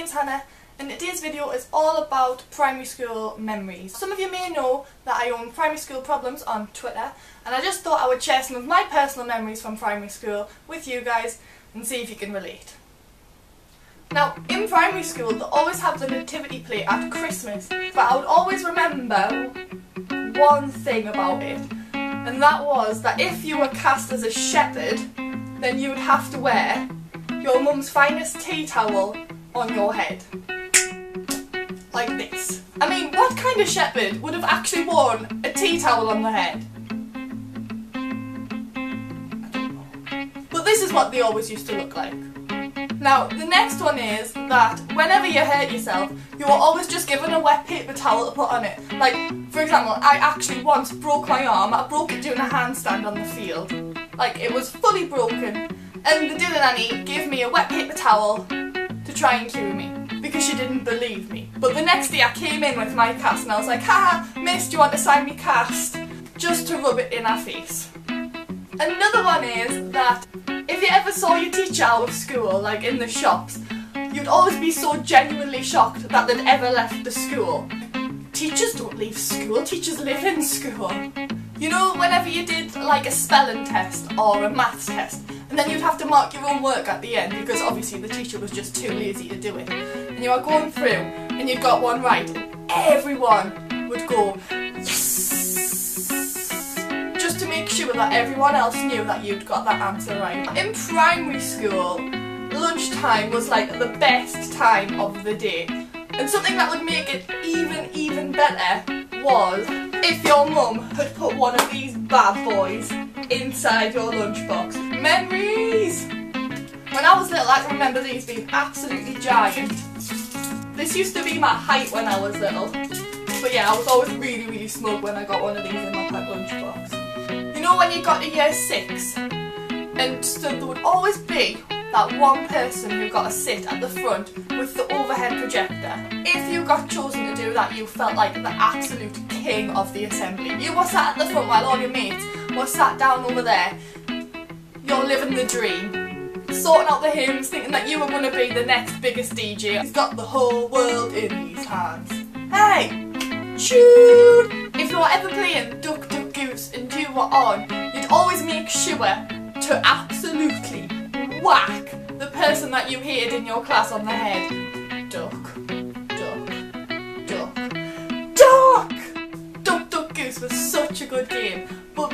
name's Hannah and today's video is all about primary school memories. Some of you may know that I own Primary School Problems on Twitter, and I just thought I would share some of my personal memories from primary school with you guys and see if you can relate. Now, in primary school they always have the nativity play at Christmas, but I would always remember one thing about it, and that was that if you were cast as a shepherd, then you would have to wear your mum's finest tea towel on your head. Like this. I mean, what kind of shepherd would have actually worn a tea towel on their head? I don't know. But this is what they always used to look like. Now, the next one is that whenever you hurt yourself, you were always just given a wet paper towel to put on it. Like, for example, I actually once broke my arm. I broke it doing a handstand on the field. Like, it was fully broken. And the dinner nanny gave me a wet paper towel to try and cure me, because she didn't believe me. But the next day I came in with my cast and I was like, haha, miss, do you want to sign me cast? Just to rub it in her face. Another one is that if you ever saw your teacher out of school, like in the shops, you'd always be so genuinely shocked that they'd ever left the school. Teachers don't leave school, teachers live in school. You know, whenever you did like a spelling test or a maths test, and then you'd have to mark your own work at the end because obviously the teacher was just too lazy to do it. And you are going through and you got one right and everyone would go, yes! Just to make sure that everyone else knew that you'd got that answer right. In primary school, lunchtime was like the best time of the day. And something that would make it even better was if your mum had put one of these bad boys inside your lunchbox. Memories! When I was little, I can remember these being absolutely giant. This used to be my height when I was little. But yeah, I was always really smug when I got one of these in my lunchbox. You know when you got to year 6, and so there would always be that one person who got a sit at the front with the overhead projector. If you got chosen to do that, you felt like the absolute king of the assembly. You were sat at the front while all your mates were sat down over there. You're living the dream. Sorting out the hymns, thinking that you were going to be the next biggest DJ. He's got the whole world in his hands. Hey! Shoot! If you were ever playing Duck Duck Goose and you were on, you'd always make sure to absolutely whack the person that you hated in your class on the head. Duck, duck, duck, duck! Duck Duck Goose was such a good game, but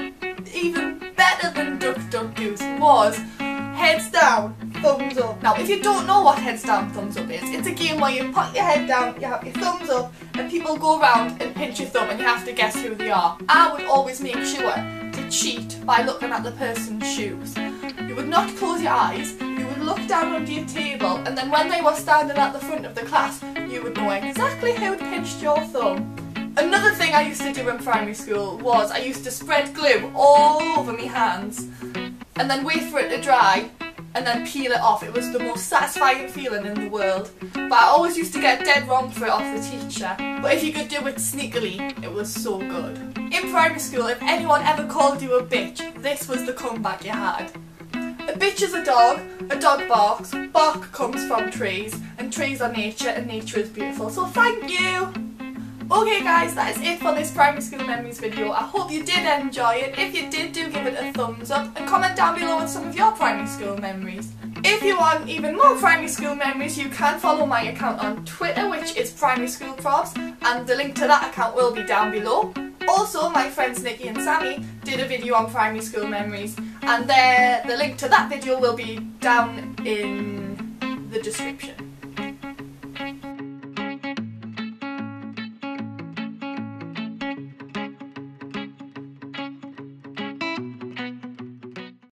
even better than Duck Duck Goose was heads down, thumbs up. Now, if you don't know what heads down, thumbs up is, it's a game where you put your head down, you have your thumbs up, and people go around and pinch your thumb and you have to guess who they are. I would always make sure to cheat by looking at the person's shoes. You would not close your eyes, you would look down under your table, and then when they were standing at the front of the class, you would know exactly who had pinched your thumb. Another thing I used to do in primary school was I used to spread glue all over my hands and then wait for it to dry and then peel it off. It was the most satisfying feeling in the world. But I always used to get dead wrong for it off the teacher. But if you could do it sneakily, it was so good. In primary school, if anyone ever called you a bitch, this was the comeback you had. A bitch is a dog barks, bark comes from trees, and trees are nature, and nature is beautiful. So thank you! Okay guys, that is it for this primary school memories video. I hope you did enjoy it. If you did, do give it a thumbs up and comment down below with some of your primary school memories. If you want even more primary school memories, you can follow my account on Twitter, which is Primary School Profs, and the link to that account will be down below. Also, my friends Nikki and Sammy did a video on primary school memories, and the link to that video will be down in the description.